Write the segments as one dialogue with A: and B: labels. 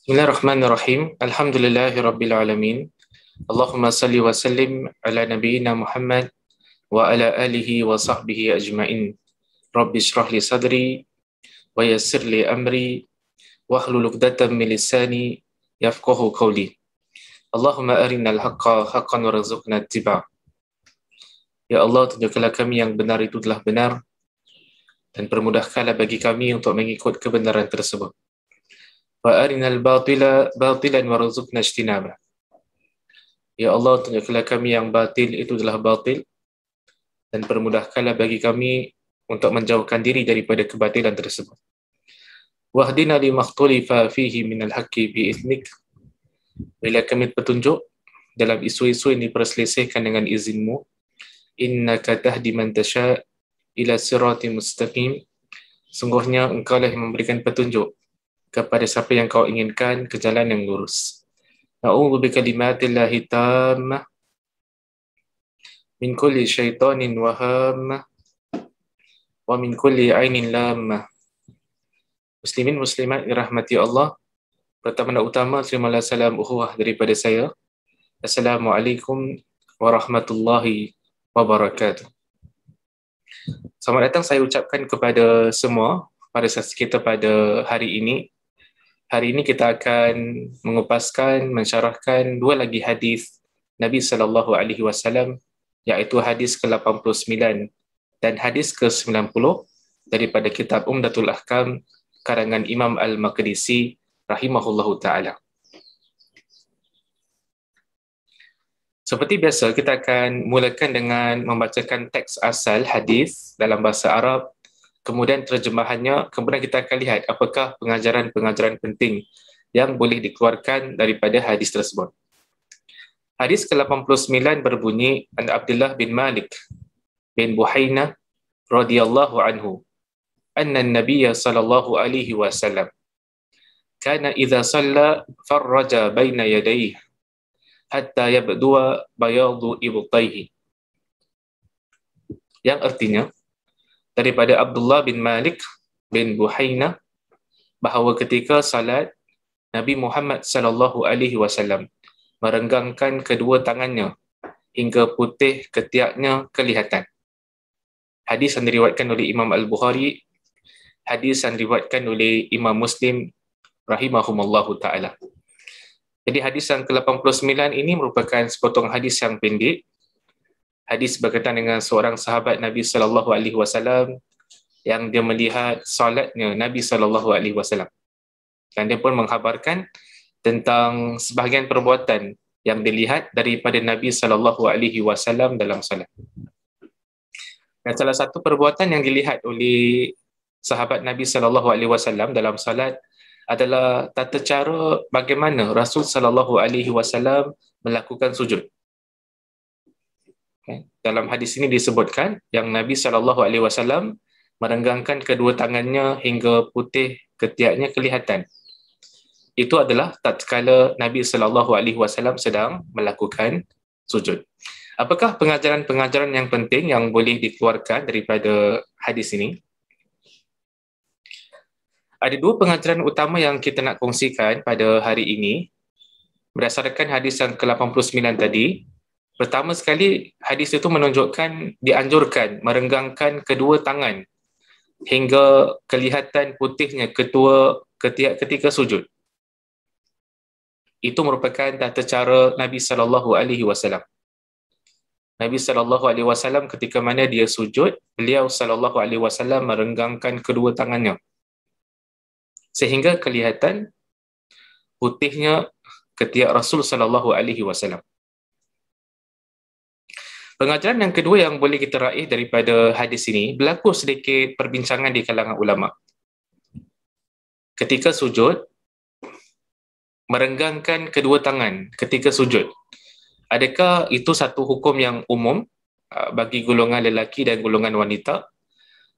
A: Bismillahirrahmanirrahim. Alhamdulillahirabbil alamin. Allahumma salli wa sallim ala nabiyyina Muhammad wa ala alihi wa sahbihi ajma'in. Rabbi shrah li sadri wa yassir li amri wahlul 'uqdatam min lisani yafqahu qawli. Allahumma arinal haqqa haqqan warzuqna ittiba'. Ya Allah, tunjukkanlah kami yang benar itu telah benar dan permudahkanlah bagi kami untuk mengikut kebenaran tersebut. Wa arinal batila batilan warzuqna ijtinaba. Ya Allah, tunjukkanlah kami yang batil itu adalah batil dan permudahkanlah bagi kami untuk menjauhkan diri daripada kebatilan tersebut. Wahdina limakhtalifa fihi minal haqqi biiznik. Bila kami petunjuk dalam isu-isu yang diperselisihkan dengan izinmu. Innaka tahdi man tasha ila siratim mustaqim. Sungguhnya engkau lah yang memberikan petunjuk kepada siapa yang kau inginkan ke jalan yang lurus. Na'udzu bikalimatillahi tammah min kulli syaitanin wahammah wa min kulli ainin lammah. Muslimin muslimat dirahmati Allah. Pertama dan utama, terimalah salam ukhuwah daripada saya. Assalamualaikum warahmatullahi wabarakatuh. Selamat datang saya ucapkan kepada semua pada sesi kita pada hari ini. Hari ini kita akan mengupaskan, mensyarahkan dua lagi hadis Nabi sallallahu alaihi wasallam, iaitu hadis ke-89 dan hadis ke-90 daripada kitab Umdatul Ahkam karangan Imam Al-Maqdisi rahimahullahu taala. Seperti biasa, kita akan mulakan dengan membacakan teks asal hadis dalam bahasa Arab, kemudian terjemahannya, kemudian kita akan lihat apakah pengajaran-pengajaran penting yang boleh dikeluarkan daripada hadis tersebut. Hadis ke-89 berbunyi, An Abdullah bin Malik bin Buhainah radhiyallahu anhu, anna an-nabiy sallallahu alaihi wasallam kana idza shalla farraja baina yadayhi hatta yabdua bayadu ibtayhi. Yang artinya, daripada Abdullah bin Malik bin Buhainah, bahawa ketika salat Nabi Muhammad sallallahu alaihi wasallam merenggangkan kedua tangannya hingga putih ketiaknya kelihatan. Hadis yang diriwayatkan oleh Imam Al-Bukhari, hadis yang diriwayatkan oleh Imam Muslim rahimahumallahu taala. Jadi hadis yang ke-89 ini merupakan sepotong hadis yang pendek. Hadis berkaitan dengan seorang sahabat Nabi sallallahu alaihi wasallam yang dia melihat salatnya Nabi sallallahu alaihi wasallam. Dan dia pun mengkhabarkan tentang sebahagian perbuatan yang dilihat daripada Nabi sallallahu alaihi wasallam dalam salat. Dan salah satu perbuatan yang dilihat oleh sahabat Nabi sallallahu alaihi wasallam dalam salat adalah tata cara bagaimana Rasul sallallahu alaihi wasallam melakukan sujud. Dalam hadis ini disebutkan yang Nabi SAW merenggangkan kedua tangannya hingga putih ketiaknya kelihatan. Itu adalah tatkala Nabi SAW sedang melakukan sujud. Apakah pengajaran-pengajaran yang penting yang boleh dikeluarkan daripada hadis ini? Ada dua pengajaran utama yang kita nak kongsikan pada hari ini berdasarkan hadis yang ke-89 tadi. Pertama sekali, hadis itu menunjukkan dianjurkan merenggangkan kedua tangan hingga kelihatan putihnya ketiak ketika sujud. Itu merupakan tata cara Nabi sallallahu alaihi wasallam. Nabi sallallahu alaihi wasallam ketika mana dia sujud, beliau sallallahu alaihi wasallam merenggangkan kedua tangannya sehingga kelihatan putihnya ketiak Rasul sallallahu alaihi wasallam. Pengajaran yang kedua yang boleh kita raih daripada hadis ini, berlaku sedikit perbincangan di kalangan ulama. Ketika sujud, merenggangkan kedua tangan ketika sujud. Adakah itu satu hukum yang umum bagi golongan lelaki dan golongan wanita,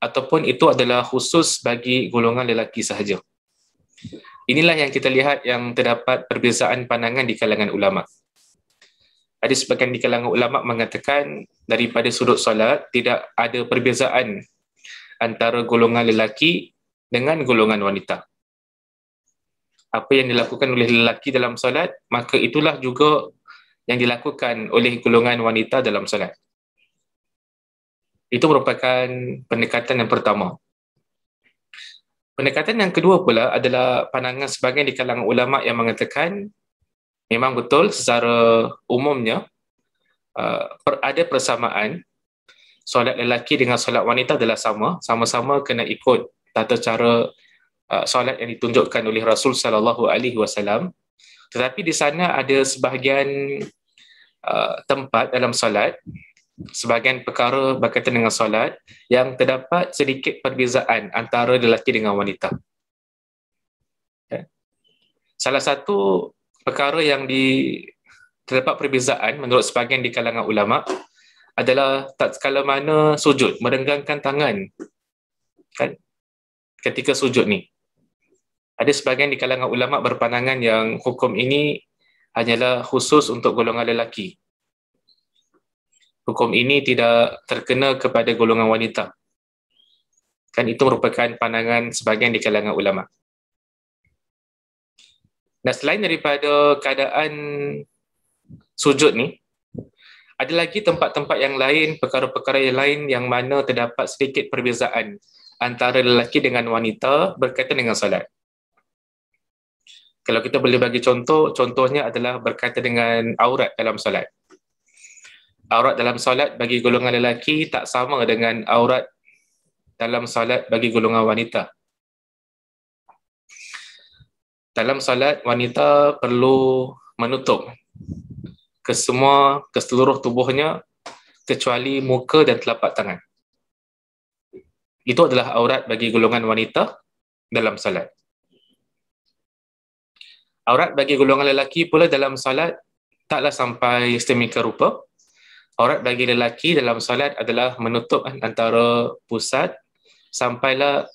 A: ataupun itu adalah khusus bagi golongan lelaki sahaja? Inilah yang kita lihat yang terdapat perbezaan pandangan di kalangan ulama. Ada sebahagian di kalangan ulama mengatakan daripada sudut solat tidak ada perbezaan antara golongan lelaki dengan golongan wanita. Apa yang dilakukan oleh lelaki dalam solat, maka itulah juga yang dilakukan oleh golongan wanita dalam solat. Itu merupakan pendekatan yang pertama. Pendekatan yang kedua pula adalah pandangan sebahagian di kalangan ulama yang mengatakan memang betul secara umumnya ada persamaan. Solat lelaki dengan solat wanita adalah sama-sama kena ikut tata cara solat yang ditunjukkan oleh Rasul sallallahu alaihi wasallam. Tetapi di sana ada sebahagian tempat dalam solat, sebahagian perkara berkaitan dengan solat yang terdapat sedikit perbezaan antara lelaki dengan wanita. Salah satu perkara yang terdapat perbezaan menurut sebahagian di kalangan ulama adalah tatkala mana sujud, merenggangkan tangan kan, ketika sujud ni. Ada sebahagian di kalangan ulama berpandangan yang hukum ini hanyalah khusus untuk golongan lelaki. Hukum ini tidak terkena kepada golongan wanita. Kan itu merupakan pandangan sebahagian di kalangan ulama. Dan selain daripada keadaan sujud ni, ada lagi tempat-tempat yang lain, perkara-perkara yang lain yang mana terdapat sedikit perbezaan antara lelaki dengan wanita berkaitan dengan solat. Kalau kita boleh bagi contoh, contohnya adalah berkaitan dengan aurat dalam solat. Aurat dalam solat bagi golongan lelaki tak sama dengan aurat dalam solat bagi golongan wanita. Dalam solat, wanita perlu menutup ke seluruh tubuhnya kecuali muka dan telapak tangan. Itu adalah aurat bagi golongan wanita dalam solat. Aurat bagi golongan lelaki pula dalam solat taklah sampai sedemikian rupa. Aurat bagi lelaki dalam solat adalah menutup antara pusat sampailah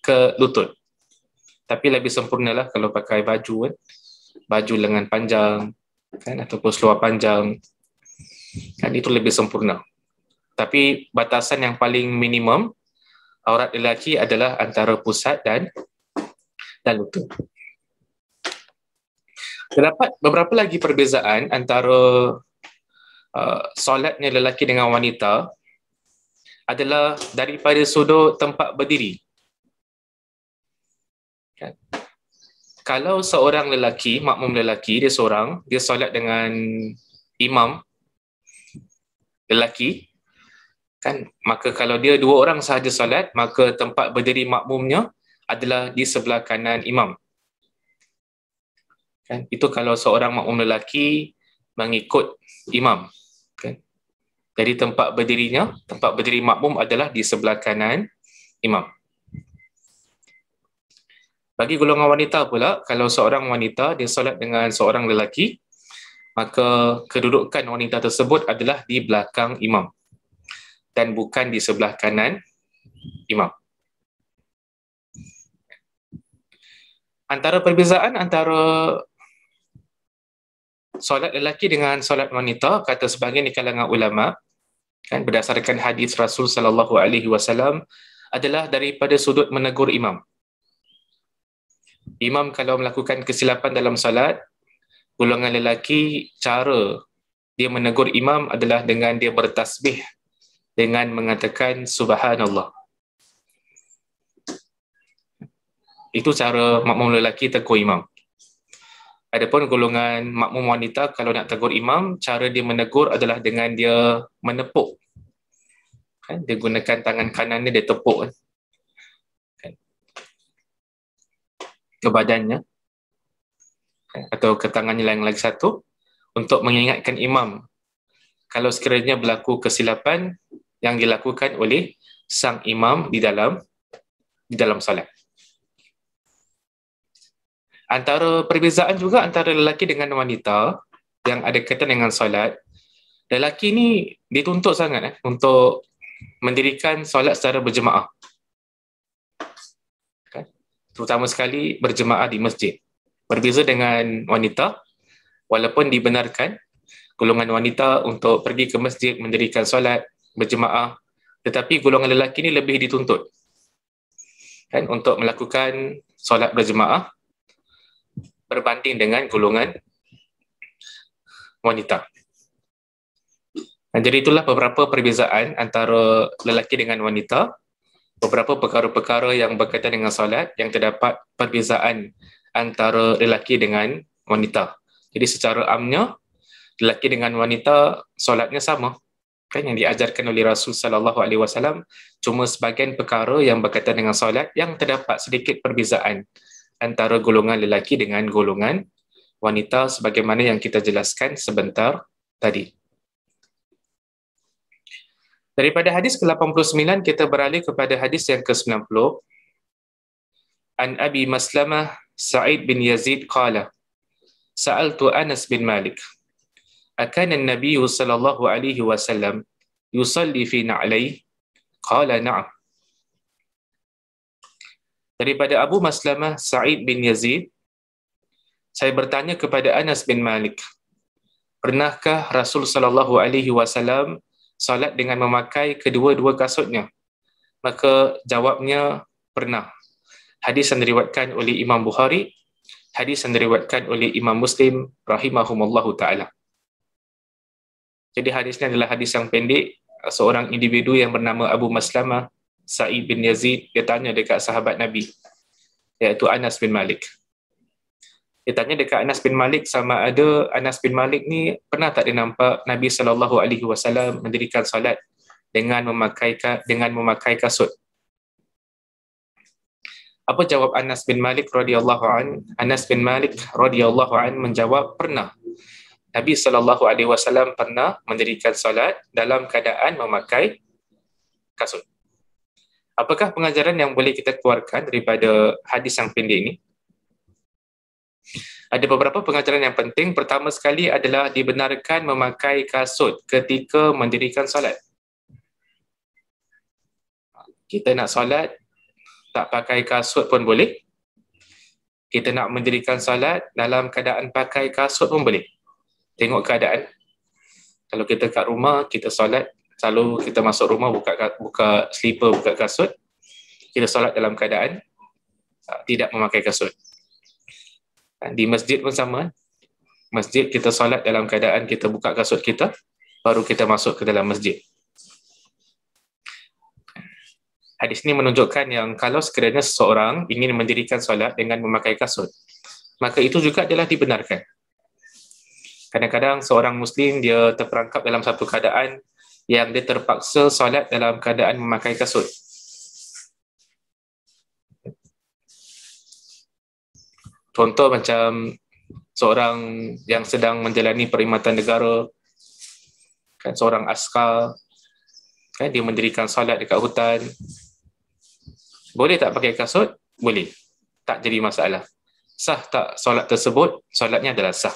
A: ke lutut. Tapi lebih sempurnalah kalau pakai baju kan, baju lengan panjang kan, ataupun seluar panjang kan, itu lebih sempurna. Tapi batasan yang paling minimum aurat lelaki adalah antara pusat dan lutut. Terdapat beberapa lagi perbezaan antara solatnya lelaki dengan wanita adalah daripada sudut tempat berdiri. Kan? Kalau seorang lelaki, makmum lelaki, dia seorang, dia solat dengan imam lelaki, kan, maka kalau dia dua orang sahaja solat, maka tempat berdiri makmumnya adalah di sebelah kanan imam. Kan? Itu kalau seorang makmum lelaki mengikut imam. Kan? Jadi tempat berdiri makmum adalah di sebelah kanan imam. Bagi golongan wanita pula, kalau seorang wanita dia solat dengan seorang lelaki, maka kedudukan wanita tersebut adalah di belakang imam dan bukan di sebelah kanan imam. Antara perbezaan antara solat lelaki dengan solat wanita, kata sebahagian di kalangan ulama, kan, berdasarkan hadis Rasul sallallahu alaihi wasallam, adalah daripada sudut menegur imam. Imam kalau melakukan kesilapan dalam solat, golongan lelaki, cara dia menegur imam adalah dengan dia bertasbih dengan mengatakan subhanallah. Itu cara makmum lelaki tegur imam. Adapun golongan makmum wanita kalau nak tegur imam, cara dia menegur adalah dengan dia menepuk. Kan? Dia gunakan tangan kanannya, dia tepuk. Kan? ke badannya atau ke tangannya yang lagi satu untuk mengingatkan imam kalau sekiranya berlaku kesilapan yang dilakukan oleh sang imam di dalam solat. Antara perbezaan juga antara lelaki dengan wanita yang ada kaitan dengan solat, lelaki ni dituntut sangat untuk mendirikan solat secara berjemaah. Terutama sekali berjemaah di masjid. Berbeza dengan wanita, walaupun dibenarkan golongan wanita untuk pergi ke masjid mendirikan solat berjemaah, tetapi golongan lelaki ni lebih dituntut untuk melakukan solat berjemaah berbanding dengan golongan wanita. Jadi itulah beberapa perbezaan antara lelaki dengan wanita, beberapa perkara-perkara yang berkaitan dengan solat yang terdapat perbezaan antara lelaki dengan wanita. Jadi secara amnya lelaki dengan wanita solatnya sama yang diajarkan oleh Rasul sallallahu alaihi wasallam, cuma sebahagian perkara yang berkaitan dengan solat yang terdapat sedikit perbezaan antara golongan lelaki dengan golongan wanita sebagaimana yang kita jelaskan sebentar tadi. Daripada hadis ke-89 kita beralih kepada hadis yang ke-90. An Abi Maslamah Sa'id bin Yazid qala Sa'altu Anas bin Malik Akana an-nabiy sallallahu alaihi wasallam yusalli fi na'layhi? Qala na'am. Daripada Abu Maslamah Sa'id bin Yazid, saya bertanya kepada Anas bin Malik, pernahkah Rasul sallallahu alaihi wasallam salat dengan memakai kedua-dua kasutnya? Maka jawabnya pernah. Hadis yang diriwayatkan oleh Imam Bukhari, hadis yang diriwayatkan oleh Imam Muslim rahimahumullahu taala. Jadi hadis ini adalah hadis yang pendek. Seorang individu yang bernama Abu Maslamah Sa'id bin Yazid, dia tanya dekat sahabat Nabi, iaitu Anas bin Malik. Dia tanya dekat Anas bin Malik sama ada Anas bin Malik ni pernah tak dia nampak Nabi SAW mendirikan salat dengan memakai kasut. Apa jawab Anas bin Malik radhiyallahu an? Anas bin Malik radhiyallahu an menjawab, pernah. Nabi SAW pernah mendirikan salat dalam keadaan memakai kasut. Apakah pengajaran yang boleh kita keluarkan daripada hadis yang pendek ini? Ada beberapa pengajaran yang penting. Pertama sekali adalah dibenarkan memakai kasut ketika mendirikan solat. Kita nak solat, tak pakai kasut pun boleh. Kita nak mendirikan solat dalam keadaan pakai kasut pun boleh. Tengok keadaan. Kalau kita kat rumah, kita solat, selalu kita masuk rumah, buka slipper, buka kasut. Kita solat dalam keadaan tidak memakai kasut. Di masjid pun sama. Masjid kita solat dalam keadaan kita buka kasut kita, baru kita masuk ke dalam masjid. Hadis ini menunjukkan yang kalau sekiranya seseorang ingin mendirikan solat dengan memakai kasut, maka itu juga adalah dibenarkan. Kadang-kadang seorang Muslim dia terperangkap dalam satu keadaan yang dia terpaksa solat dalam keadaan memakai kasut. Contoh macam seorang yang sedang menjalani perkhidmatan negara, kan, seorang askar, kan, dia mendirikan solat dekat hutan. Boleh tak pakai kasut? Boleh. Tak jadi masalah. Sah tak solat tersebut? Solatnya adalah sah.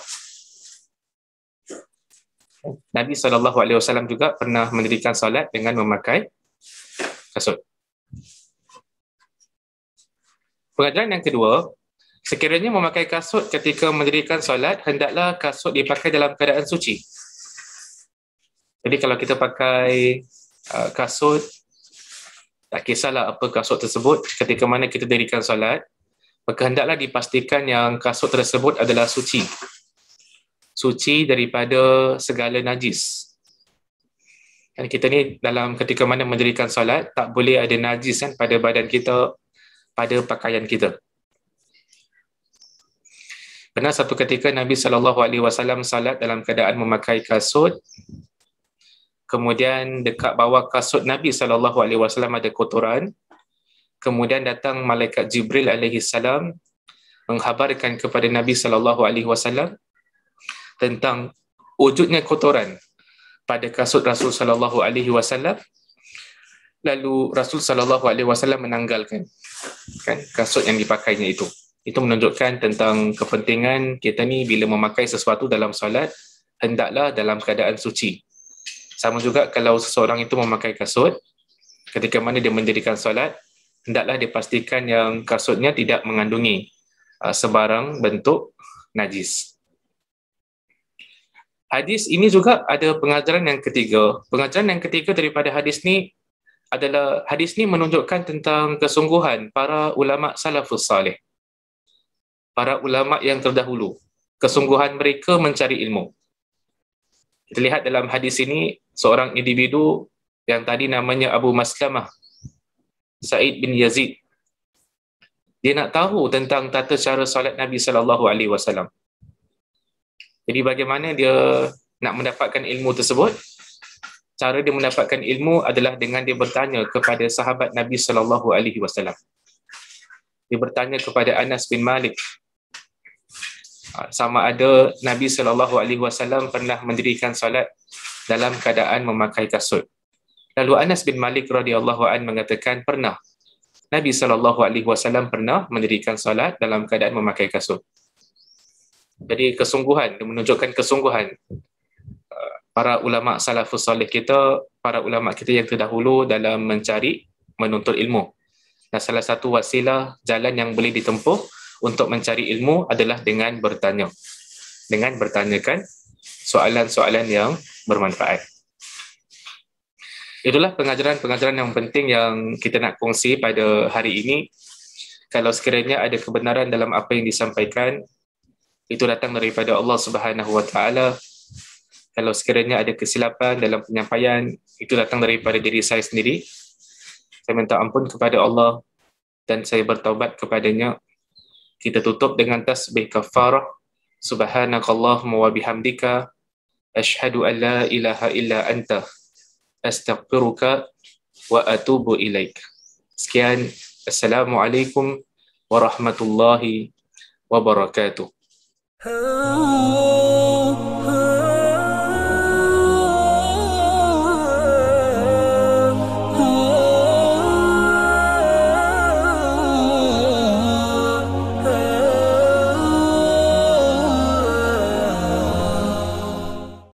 A: Nabi SAW juga pernah mendirikan solat dengan memakai kasut. Pengajaran yang kedua, sekiranya memakai kasut ketika mendirikan solat, hendaklah kasut dipakai dalam keadaan suci. Jadi kalau kita pakai kasut, tak kisahlah apa kasut tersebut, ketika mana kita dirikan solat, maka hendaklah dipastikan yang kasut tersebut adalah suci. Suci daripada segala najis. Dan kita ni dalam ketika mana mendirikan solat, tak boleh ada najis kan pada badan kita, pada pakaian kita. Pernah satu ketika Nabi SAW salat dalam keadaan memakai kasut, kemudian dekat bawah kasut Nabi SAW ada kotoran, kemudian datang malaikat Jibril alaihi salam menghabarkan kepada Nabi sallallahu alaihi wasallam tentang wujudnya kotoran pada kasut Rasul sallallahu alaihi wasallam. Lalu Rasul sallallahu alaihi wasallam menanggalkan kasut yang dipakainya itu. Itu menunjukkan tentang kepentingan kita ni bila memakai sesuatu dalam solat, hendaklah dalam keadaan suci. Sama juga kalau seseorang itu memakai kasut, ketika mana dia mendirikan solat, hendaklah dipastikan yang kasutnya tidak mengandungi sebarang bentuk najis. Hadis ini juga ada pengajaran yang ketiga. Pengajaran yang ketiga daripada hadis ni adalah hadis ni menunjukkan tentang kesungguhan para ulama salafus salih. Para ulama yang terdahulu, kesungguhan mereka mencari ilmu. Kita lihat dalam hadis ini seorang individu yang tadi namanya Abu Maslamah Sa'id bin Yazid. Dia nak tahu tentang tata cara solat Nabi sallallahu alaihi wasallam. Jadi bagaimana dia nak mendapatkan ilmu tersebut? Cara dia mendapatkan ilmu adalah dengan dia bertanya kepada sahabat Nabi sallallahu alaihi wasallam. Dia bertanya kepada Anas bin Malik sama ada Nabi sallallahu alaihi wasallam pernah mendirikan solat dalam keadaan memakai kasut. Lalu Anas bin Malik radhiyallahu an mengatakan pernah. Nabi sallallahu alaihi wasallam pernah mendirikan solat dalam keadaan memakai kasut. Jadi kesungguhan, dia menunjukkan kesungguhan para ulama salafus salih kita, para ulama kita yang terdahulu dalam mencari, menuntut ilmu. Dan salah satu wasilah jalan yang boleh ditempuh untuk mencari ilmu adalah dengan bertanya. Dengan bertanyakan soalan-soalan yang bermanfaat. Itulah pengajaran-pengajaran yang penting yang kita nak kongsi pada hari ini. Kalau sekiranya ada kebenaran dalam apa yang disampaikan, itu datang daripada Allah Subhanahu wa taala. Kalau sekiranya ada kesilapan dalam penyampaian, itu datang daripada diri saya sendiri. Saya minta ampun kepada Allah dan saya bertaubat kepadanya. Kita tutup dengan tasbih kafarah. Subhanakallahumma wa bihamdika asyhadu an la ilaha illa anta astaghfiruka wa atubu ilaik. Sekian. Assalamualaikum warahmatullahi wabarakatuh.